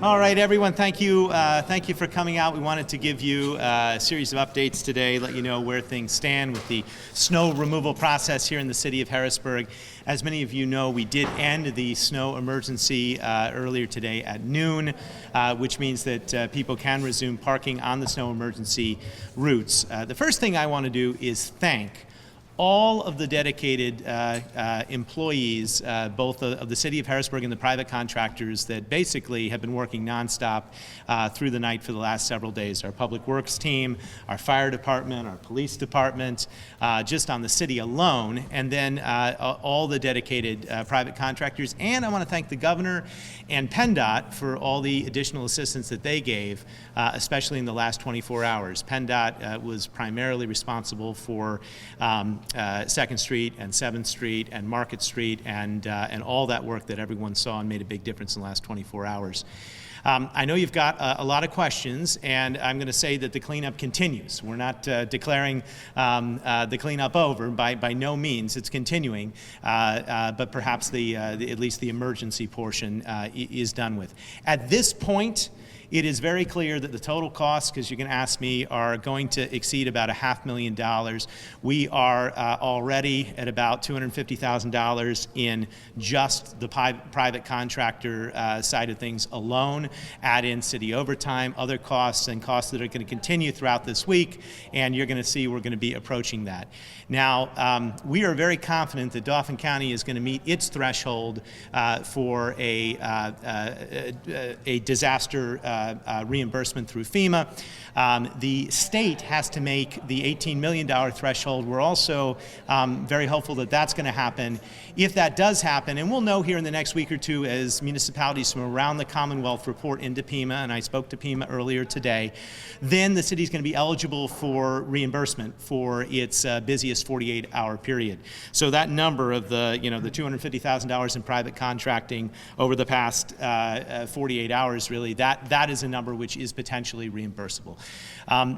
All right, everyone, thank you. Thank you for coming out. We wanted to give you a series of updates today, let you know where things stand with the snow removal process here in the city of Harrisburg. As many of you know, we did end the snow emergency earlier today at noon, which means that people can resume parking on the snow emergency routes. The first thing I want to do is thank all of the dedicated employees, both of the city of Harrisburg and the private contractors that basically have been working nonstop through the night for the last several days. Our public works team, our fire department, our police department, just on the city alone, and then all the dedicated private contractors. And I want to thank the governor and PennDOT for all the additional assistance that they gave, especially in the last 24 hours. PennDOT was primarily responsible for 2nd Street and 7th Street and Market Street and all that work that everyone saw and made a big difference in the last 24 hours. I know you've got a lot of questions, and I'm going to say that the cleanup continues. We're not declaring the cleanup over by no means. It's continuing, but perhaps at least the emergency portion is done with. At this point, it is very clear that the total costs, because you can ask me, are going to exceed about $500,000. We are already at about $250,000 in just the private contractor side of things alone. Add in city overtime, other costs, and costs that are going to continue throughout this week, and you're going to see we're going to be approaching that. Now, we are very confident that Dauphin County is going to meet its threshold for a disaster reimbursement through FEMA. The state has to make the $18 million threshold. We're also very hopeful that that's going to happen. If that does happen, and we'll know here in the next week or two as municipalities from around the Commonwealth report into PEMA, and I spoke to PEMA earlier today, then the city's going to be eligible for reimbursement for its busiest 48-hour period. So that number of the $250,000 in private contracting over the past 48 hours, really, that is a number which is potentially reimbursable.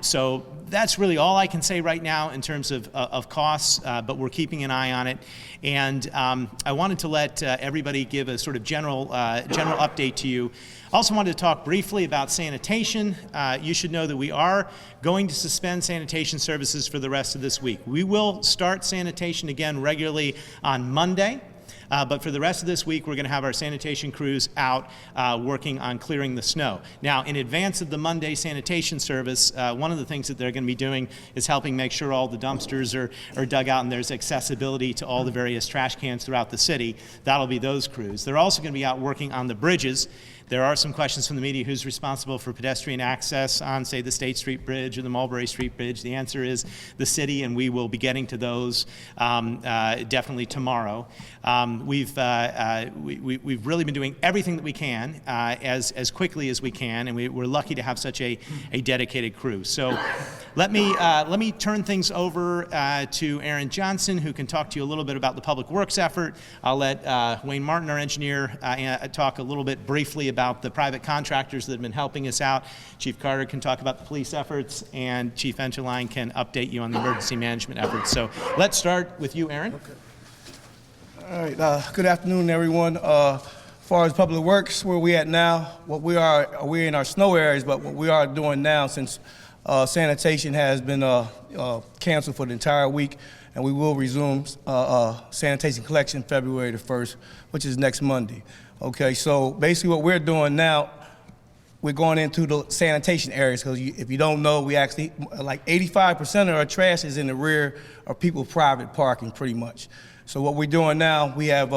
So that's really all I can say right now in terms of costs, but we're keeping an eye on it. And I wanted to let everybody give a sort of general update to you. Also wanted to talk briefly about sanitation. You should know that we are going to suspend sanitation services for the rest of this week. We will start sanitation again regularly on Monday. But for the rest of this week, we're going to have our sanitation crews out working on clearing the snow. Now, in advance of the Monday sanitation service, one of the things that they're going to be doing is helping make sure all the dumpsters are dug out and there's accessibility to all the various trash cans throughout the city. That'll be those crews. They're also going to be out working on the bridges. There are some questions from the media: who's responsible for pedestrian access on, say, the State Street Bridge or the Mulberry Street Bridge? The answer is the city, and we will be getting to those definitely tomorrow. We've really been doing everything that we can as quickly as we can, and we're lucky to have such a dedicated crew. So let me turn things over to Aaron Johnson, who can talk to you a little bit about the public works effort. I'll let Wayne Martin, our engineer, talk a little bit briefly about the private contractors that have been helping us out. Chief Carter can talk about the police efforts, and Chief Engeline can update you on the emergency management efforts. So let's start with you, Aaron. Okay. All right. Good afternoon, everyone. As far as public works, where we at now, we're in our snow areas, but what we are doing now, since sanitation has been canceled for the entire week, and we will resume sanitation collection February the 1st, which is next Monday. Okay, so basically what we're doing now, we're going into the sanitation areas, because if you don't know, we actually, like 85% of our trash is in the rear of people's private parking, pretty much. So what we're doing now, we have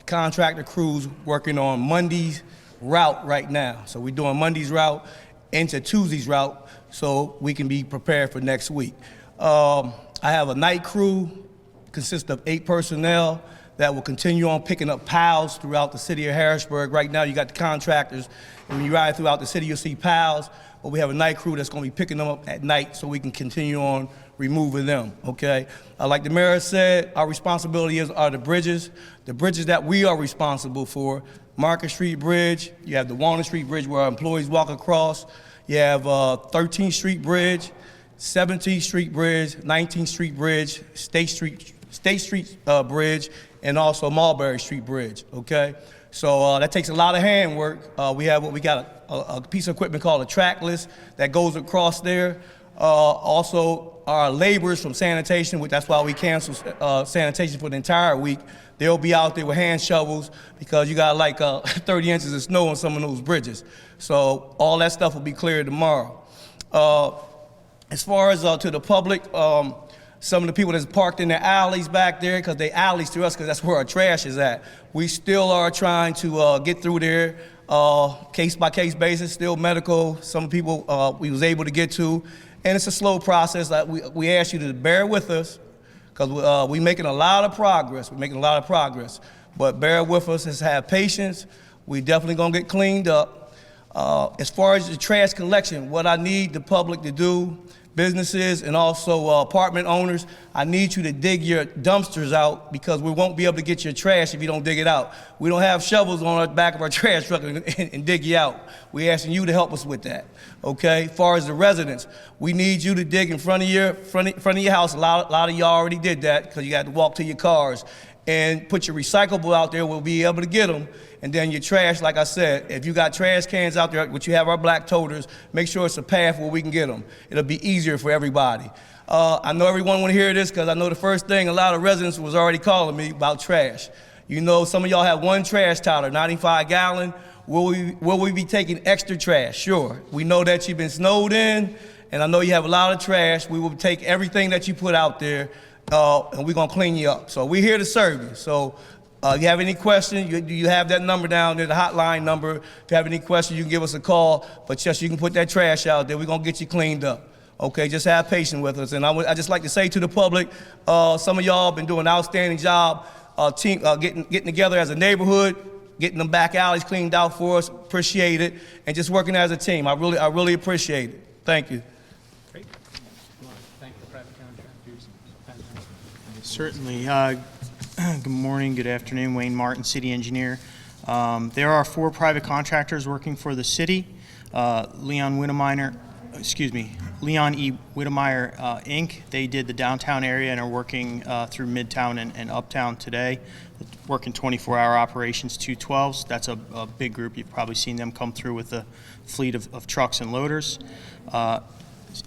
contractor crews working on Monday's route right now. So we're doing Monday's route into Tuesday's route so we can be prepared for next week. I have a night crew, consists of 8 personnel, that will continue on picking up piles throughout the city of Harrisburg. Right now, you got the contractors, and when you ride throughout the city, you'll see piles, but we have a night crew that's gonna be picking them up at night so we can continue on removing them, okay? Like the mayor said, our responsibility are the bridges. The bridges that we are responsible for: Market Street Bridge, you have the Walnut Street Bridge where our employees walk across, you have 13th Street Bridge, 17th Street Bridge, 19th Street Bridge, State Street Bridge, and also Mulberry Street Bridge, okay? So that takes a lot of handwork. We got a piece of equipment called a trackless that goes across there. Also, our laborers from sanitation, that's why we canceled sanitation for the entire week. They'll be out there with hand shovels because you got like 30 inches of snow on some of those bridges. So all that stuff will be cleared tomorrow. As far as to the public, some of the people that's parked in the alleys back there, because they alleys to us because that's where our trash is at. We still are trying to get through there case by case basis, still medical. Some people we was able to get to. And it's a slow process. We ask you to bear with us because we're making a lot of progress. But bear with us, just have patience. We definitely gonna get cleaned up. As far as the trash collection, what I need the public to do, businesses and also apartment owners, I need you to dig your dumpsters out because we won't be able to get your trash if you don't dig it out. We don't have shovels on the back of our trash truck and dig you out. We're asking you to help us with that, okay? As far as the residents, we need you to dig in front of your house. A lot of y'all already did that because you got to walk to your cars. And put your recyclable out there, we'll be able to get them. And then your trash, like I said, if you got trash cans out there, which you have our black toters, make sure it's a path where we can get them. It'll be easier for everybody. I know everyone want to hear this because I know the first thing a lot of residents was already calling me about trash. You know, some of y'all have one trash toter, 95 gallon. Will we be taking extra trash? Sure. We know that you've been snowed in, and I know you have a lot of trash. We will take everything that you put out there, and we're gonna clean you up. So we're here to serve you. So if you have any questions, you have that number down there, the hotline number. If you have any questions, you can give us a call, but just you can put that trash out there. We're gonna get you cleaned up. Okay, just have patience with us. And I just like to say to the public, some of y'all have been doing an outstanding job getting together as a neighborhood, getting them back alleys cleaned out for us, appreciate it, and just working as a team. I really appreciate it. Thank you. Great. Thank the private contractors. Certainly. Good morning, good afternoon. Wayne Martin, City Engineer. There are 4 private contractors working for the city. Leon E. Whittemeyer, Inc. They did the downtown area and are working through Midtown and Uptown today, working 24-hour operations, 212s. That's a big group. You've probably seen them come through with a fleet of trucks and loaders.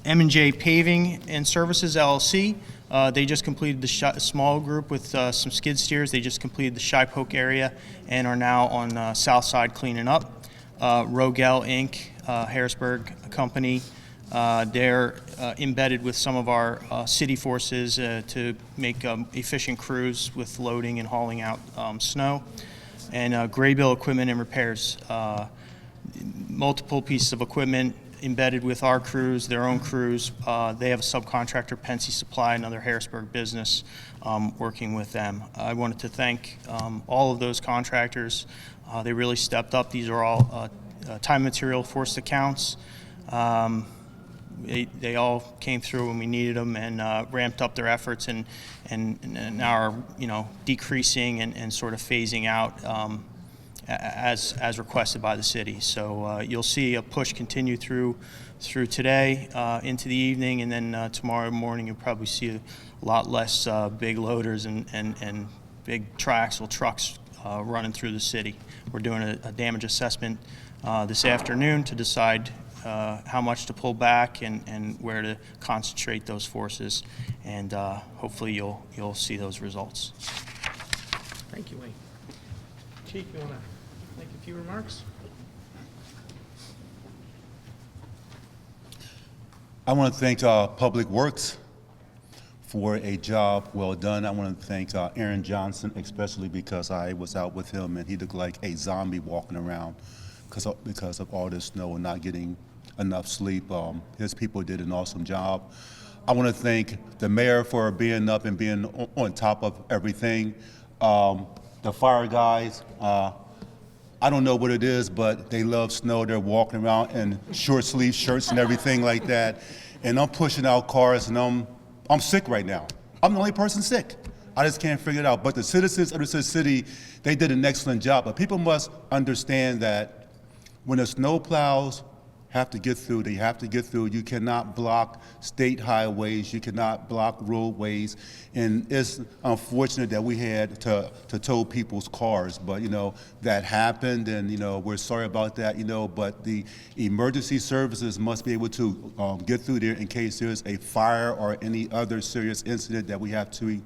M&J Paving and Services, LLC. They just completed the small group with some skid steers. They just completed the Shipoke area and are now on south side cleaning up. Rogel, Inc., Harrisburg company. They're embedded with some of our city forces to make efficient crews with loading and hauling out snow. And Graybill Equipment and Repairs, multiple pieces of equipment embedded with our crews, their own crews. They have a subcontractor, Pensy Supply, another Harrisburg business, working with them. I wanted to thank all of those contractors. They really stepped up. These are all time material forced accounts. They all came through when we needed them and ramped up their efforts and now are decreasing and sort of phasing out as requested by the city. So you'll see a push continue through today into the evening, and then tomorrow morning you'll probably see a lot less big loaders and big triaxle trucks running through the city. We're doing a damage assessment this afternoon to decide how much to pull back and where to concentrate those forces, and hopefully you'll see those results. Thank you, Wayne. Chief, you want to make a few remarks? I want to thank Public Works for a job well done. I want to thank Aaron Johnson, especially because I was out with him and he looked like a zombie walking around because of all this snow and not getting enough sleep. His people did an awesome job. I want to thank the mayor for being up and being on top of everything. The fire guys, I don't know what it is, but they love snow. They're walking around in short sleeve shirts and everything like that. And I'm pushing out cars and I'm sick right now. I'm the only person sick. I just can't figure it out. But the citizens of the city, they did an excellent job. But people must understand that when the snow plows have to get through. They have to get through. You cannot block state highways. You cannot block roadways. And it's unfortunate that we had to tow people's cars, but that happened, and we're sorry about that. But the emergency services must be able to get through there in case there's a fire or any other serious incident that we have to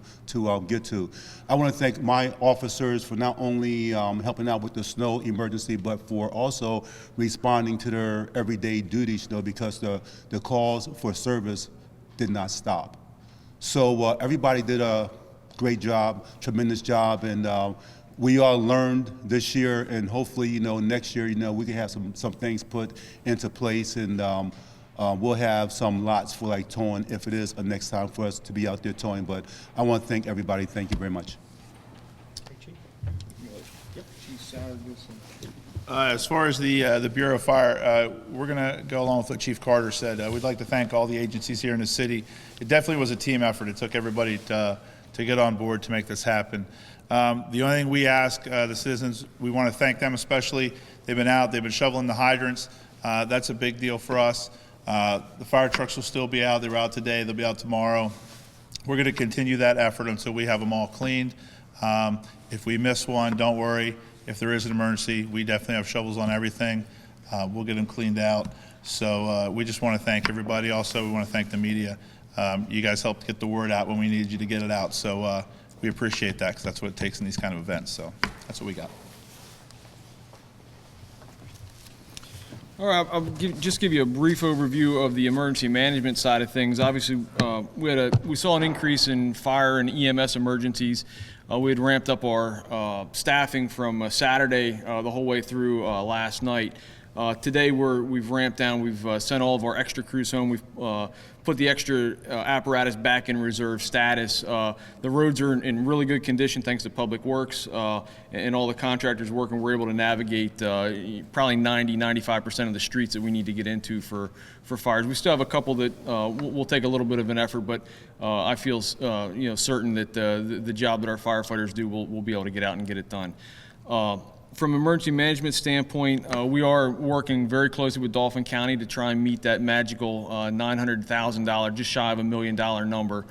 get to. I want to thank my officers for not only helping out with the snow emergency, but for also responding to their everyday duties, because the calls for service did not stop. So everybody did a great job, tremendous job, and we all learned this year, and hopefully, next year, we can have some things put into place, and we'll have some lots for like towing if it is a next time for us to be out there towing. But I want to thank everybody. Thank you very much. As far as the Bureau of Fire, we're going to go along with what Chief Carter said. We'd like to thank all the agencies here in the city. It definitely was a team effort. It took everybody to get on board to make this happen. The only thing we ask the citizens, we want to thank them especially. They've been out, they've been shoveling the hydrants. That's a big deal for us. The fire trucks will still be out. They were out today, they'll be out tomorrow. We're going to continue that effort until we have them all cleaned. If we miss one, don't worry. If there is an emergency, we definitely have shovels on everything. We'll get them cleaned out. So we just want to thank everybody. Also, we want to thank the media. You guys helped get the word out when we needed you to get it out. So we appreciate that, because that's what it takes in these kind of events. So that's what we got. All right, I'll just give you a brief overview of the emergency management side of things. Obviously, we saw an increase in fire and EMS emergencies. We had ramped up our staffing from Saturday the whole way through last night. Today we've ramped down. We've sent all of our extra crews home. We've put the extra apparatus back in reserve status. The roads are in really good condition thanks to Public Works and all the contractors working. We're able to navigate probably 90–95% of the streets that we need to get into for fires. We still have a couple that will take a little bit of an effort, but I feel certain that the job that our firefighters do, we'll be able to get out and get it done. From an emergency management standpoint, we are working very closely with Dauphin County to try and meet that magical $900,000, just shy of $1 million number.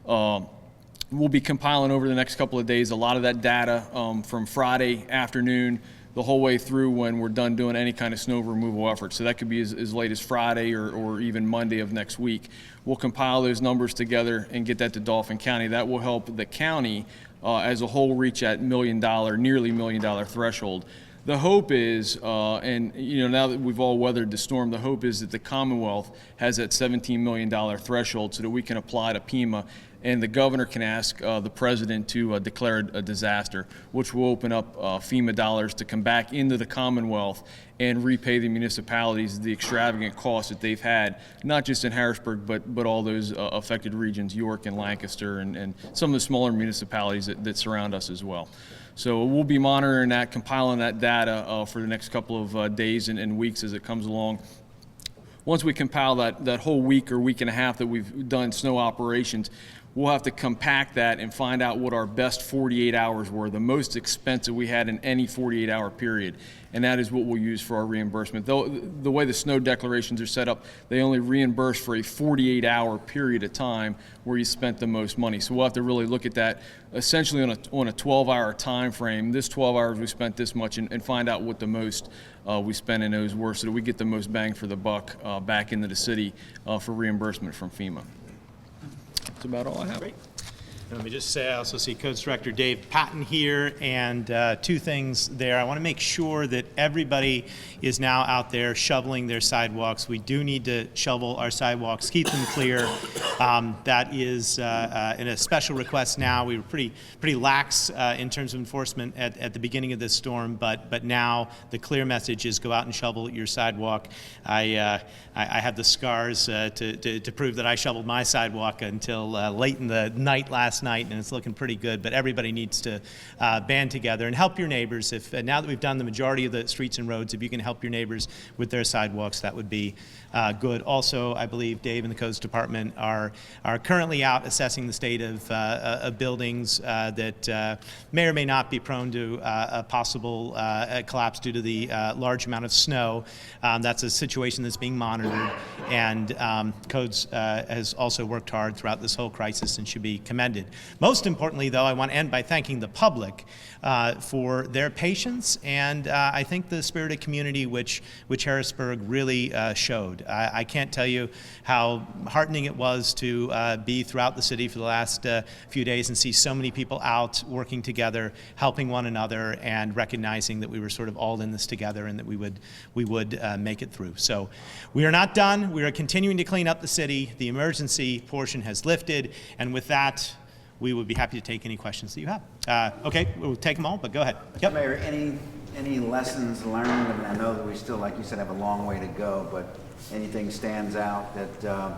We'll be compiling over the next couple of days a lot of that data from Friday afternoon the whole way through when we're done doing any kind of snow removal effort. So that could be as late as Friday or even Monday of next week. We'll compile those numbers together and get that to Dauphin County. That will help the county as a whole reach that nearly $1 million threshold. The hope is, and now that we've all weathered the storm, the hope is that the Commonwealth has that $17 million threshold so that we can apply to PEMA, and the governor can ask the president to declare a disaster, which will open up FEMA dollars to come back into the Commonwealth and repay the municipalities the extravagant costs that they've had, not just in Harrisburg, but all those affected regions, York and Lancaster, and some of the smaller municipalities that surround us as well. So we'll be monitoring that, compiling that data for the next couple of days and weeks as it comes along. Once we compile that whole week or week and a half that we've done snow operations, we'll have to compact that and find out what our best 48 hours were, the most expensive we had in any 48-hour period. And that is what we'll use for our reimbursement. Though the way the snow declarations are set up, they only reimburse for a 48-hour period of time where you spent the most money. So we'll have to really look at that essentially on a 12-hour time frame. This 12 hours we spent this much, and find out what the most we spent in those were, so that we get the most bang for the buck back into the city for reimbursement from FEMA. That's about all I have. Great. Let me just say, I also see Codes Director Dave Patton here, and two things there. I want to make sure that everybody is now out there shoveling their sidewalks. We do need to shovel our sidewalks, keep them clear. That is in a special request now. We were pretty lax in terms of enforcement at the beginning of this storm, but now the clear message is go out and shovel your sidewalk. I have the scars to prove that I shoveled my sidewalk until late in the night last last night, and it's looking pretty good, but everybody needs to band together and help your neighbors. If now that we've done the majority of the streets and roads, if you can help your neighbors with their sidewalks, that would be good. Also, I believe Dave and the Codes Department are currently out assessing the state of buildings that may or may not be prone to a possible collapse due to the large amount of snow. That's a situation that's being monitored, and Codes has also worked hard throughout this whole crisis and should be commended. Most importantly, though, I want to end by thanking the public for their patience and I think the spirit of community which Harrisburg really showed. I can't tell you how heartening it was to be throughout the city for the last few days and see so many people out working together, helping one another, and recognizing that we were sort of all in this together and that we would make it through. So we are not done. We are continuing to clean up the city. The emergency portion has lifted, and with that, we would be happy to take any questions that you have. Okay, we'll take them all, but go ahead. Yep. Mayor, any lessons learned? I mean, I know that we still, like you said, have a long way to go, but anything stands out that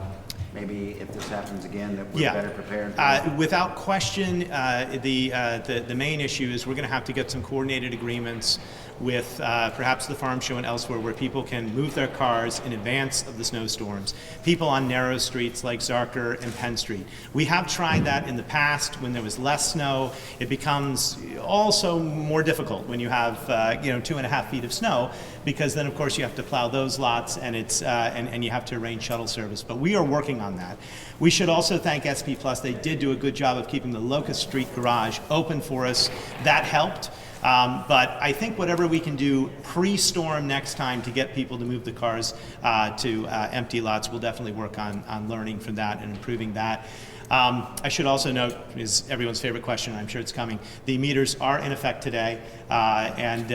maybe if this happens again, that we're better prepared for? Without question, the main issue is we're going to have to get some coordinated agreements with perhaps the farm show and elsewhere where people can move their cars in advance of the snowstorms. People on narrow streets like Zarker and Penn Street. We have tried that in the past when there was less snow. It becomes also more difficult when you have 2.5 feet of snow, because then of course you have to plow those lots and it's and you have to arrange shuttle service. But we are working on that. We should also thank SP Plus. They did do a good job of keeping the Locust Street garage open for us. That helped. But I think whatever we can do pre-storm next time to get people to move the cars to empty lots, we'll definitely work on learning from that and improving that. I should also note, is everyone's favorite question, I'm sure it's coming, the meters are in effect today, and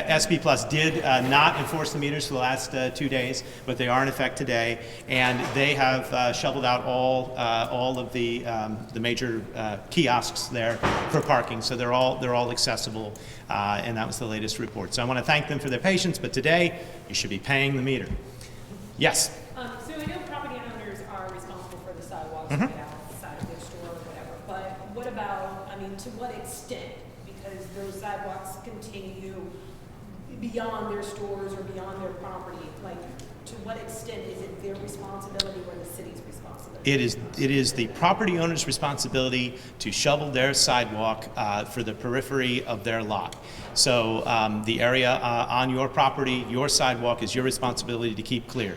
SP Plus did not enforce the meters for the last 2 days, but they are in effect today, and they have shoveled out all of the major kiosks there for parking, so they're all accessible, and that was the latest report. So I want to thank them for their patience, but today you should be paying the meter. Yes? So I know property owners are responsible for the sidewalks to get outside of their store or whatever, but what about, I mean, to what extent? Because those sidewalks continue beyond their stores or beyond their property. Like, to what extent is it their responsibility or the city's responsibility? It is the property owner's responsibility to shovel their sidewalk for the periphery of their lot. So the area on your property, your sidewalk, is your responsibility to keep clear.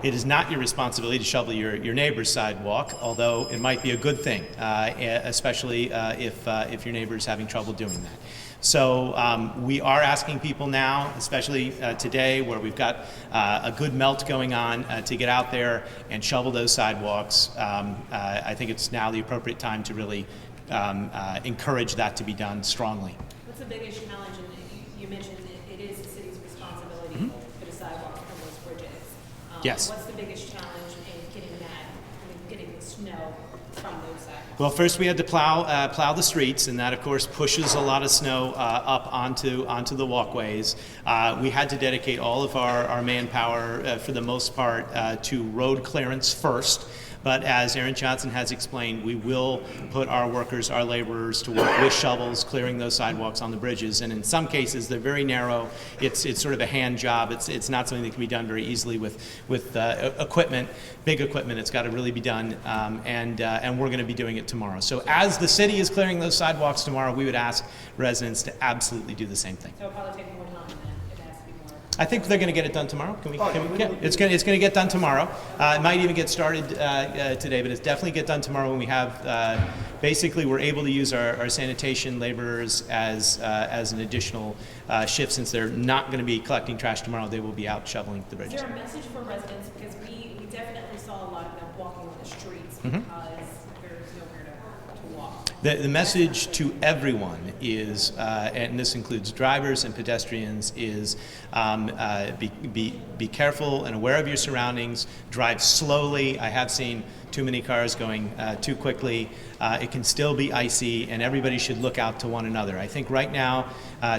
It is not your responsibility to shovel your neighbor's sidewalk, although it might be a good thing, especially if your neighbor is having trouble doing that. So we are asking people now, especially today where we've got a good melt going on, to get out there and shovel those sidewalks. I think it's now the appropriate time to really encourage that to be done strongly. What's the biggest challenge? And you mentioned it is the city's responsibility for the sidewalks from those bridges. Yes. What's the biggest challenge in getting the snow from those sidewalks? Well, first we had to plow the streets, and that of course pushes a lot of snow up onto the walkways. We had to dedicate all of our manpower for the most part to road clearance first. But as Aaron Johnson has explained, we will put our workers, our laborers, to work with shovels, clearing those sidewalks on the bridges. And in some cases, they're very narrow. It's sort of a hand job. It's not something that can be done very easily with equipment, big equipment. It's got to really be done, and we're going to be doing it tomorrow. So as the city is clearing those sidewalks tomorrow, we would ask residents to absolutely do the same thing. So it'll probably take more time then. It has to be more. I think they're going to get it done tomorrow. Yeah, it's going to get done tomorrow. It might even get started today, but it's definitely get done tomorrow when we have, basically we're able to use our sanitation laborers as an additional shift. Since they're not going to be collecting trash tomorrow, they will be out shoveling the Is bridges. there a message for residents? Because we definitely saw a lot of them walking on the streets because there's nowhere to walk. The message to everyone is, and this includes drivers and pedestrians, is be careful and aware of your surroundings. Drive slowly. I have seen too many cars going too quickly. It can still be icy, and everybody should look out to one another. I think right now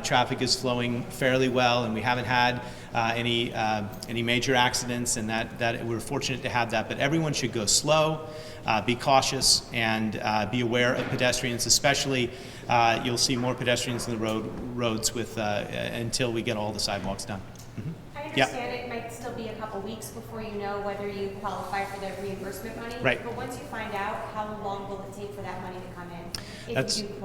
traffic is flowing fairly well, and we haven't had any major accidents, and that we're fortunate to have that. But everyone should go slow, be cautious, and be aware of pedestrians. Especially, you'll see more pedestrians in the roads with until we get all the sidewalks done. I understand it might still be a couple weeks before you know whether you qualify for the reimbursement money. Right. But once you find out, how long will it take for that money to come in?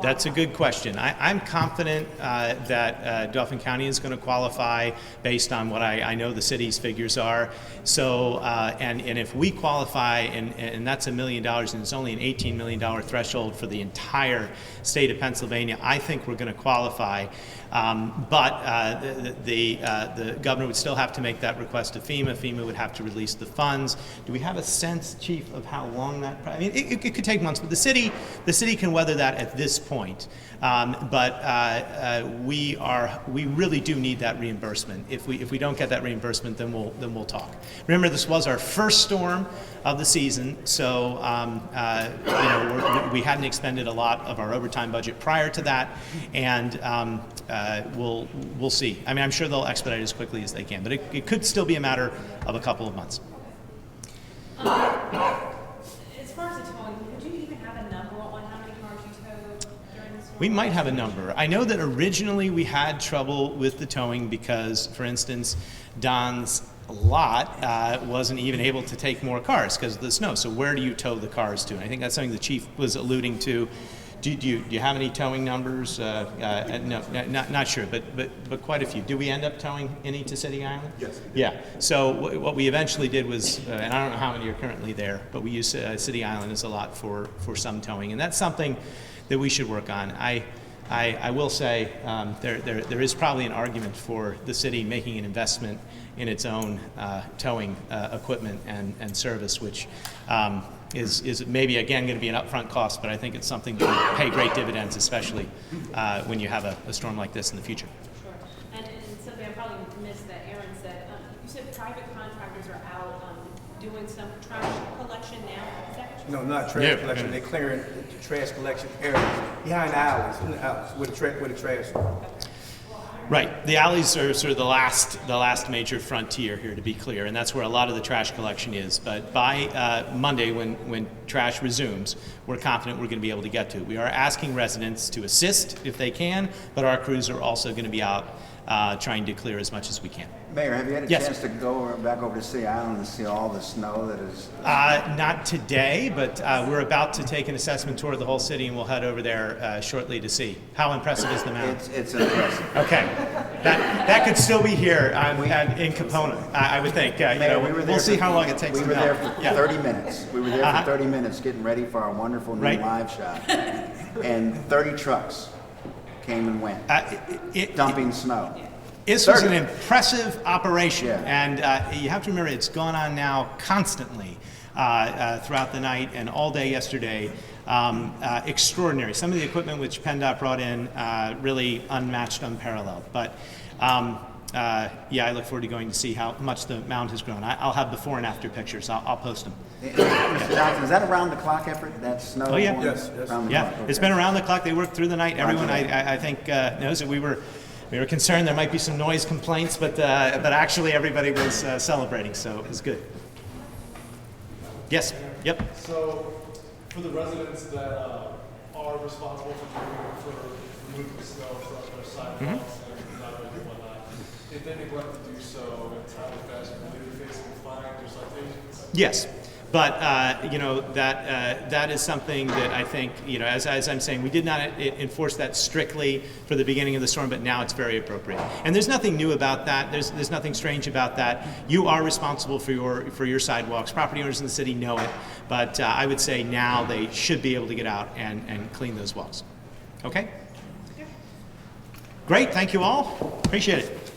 That's a good question. I'm confident that Dauphin County is going to qualify based on what I know the city's figures are. So, and if we qualify, and that's $1 million, and it's only an $18 million threshold for the entire state of Pennsylvania, I think we're going to qualify. But the governor would still have to make that request to FEMA. FEMA would have to release the funds. Do we have a sense, Chief, of how long that? I mean, it could take months, but the city can weather that at this point. But we really do need that reimbursement. If we don't get that reimbursement, then we'll talk. Remember, this was our first storm of the season, so we hadn't expended a lot of our overtime budget prior to that, and we'll see. I mean, I'm sure they'll expedite as quickly as they can, but it could still be a matter of a couple of months. As far as the towing, would you even have a number on how many cars you towed during the storm? We might have a number. I know that originally we had trouble with the towing because, for instance, Don's lot wasn't even able to take more cars because of the snow. So where do you tow the cars to? And I think that's something the chief was alluding to. Do you have any towing numbers? No, not sure, but quite a few. Do we end up towing any to City Island? Yes. Yeah. So what we eventually did was, and I don't know how many are currently there, but we use City Island as a lot for some towing, and that's something that we should work on. I will say there is probably an argument for the city making an investment in its own towing equipment and service, which is maybe again going to be an upfront cost, but I think it's something that will pay great dividends, especially when you have a storm like this in the future. Sure. And something I probably missed that Aaron said, you said private contractors are out doing some trash collection now. Is that what you No, not trash collection. They're clearing the trash collection areas behind the alleys, in the alleys, where the trash. Right. The alleys are sort of the last major frontier here, to be clear, and that's where a lot of the trash collection is. But by Monday, when trash resumes, we're confident we're going to be able to get to it. We are asking residents to assist if they can, but our crews are also going to be out trying to clear as much as we can. Mayor, have you had a Yes. chance to go back over to City Island and see all the snow that is? Not today, but we're about to take an assessment tour of the whole city, and we'll head over there shortly to see. How impressive is the mountain? It's impressive. Okay. That could still be here in Capona, I would think. Mayor, we were there we'll see for- how long it takes We to were there melt. for Yeah. 30 minutes. We were there for 30 minutes getting ready for our wonderful new Right. live shot. And 30 trucks came and went, dumping snow. This was an 30. impressive operation, Yeah. and you have to remember it's gone on now constantly throughout the night and all day yesterday. Extraordinary. Some of the equipment which PennDOT brought in really unmatched, unparalleled. But I look forward to going to see how much the mound has grown. I'll have before and after pictures. I'll post them. Mr. Johnson, is that a round-the-clock effort, that snow? Oh, yeah. one? Yes, yes. Round the Yeah, clock, it's okay. been around the clock. They worked through the night. Everyone, Roger that. I think, knows that we were concerned there might be some noise complaints, but actually everybody was celebrating, so it was good. Yes. Yep. So, for the residents that are responsible for removing the snow from their sidewalks and driveways and whatnot, if they neglect to do so in a timely fashion, will they be facing fines or citations? Yes. But that is something that I think, as I'm saying, we did not enforce that strictly for the beginning of the storm, but now it's very appropriate. And there's nothing new about that. There's nothing strange about that. You are responsible for your sidewalks. Property owners in the city know it, but I would say now they should be able to get out and clean those walls. Okay? Great. Thank you all. Appreciate it.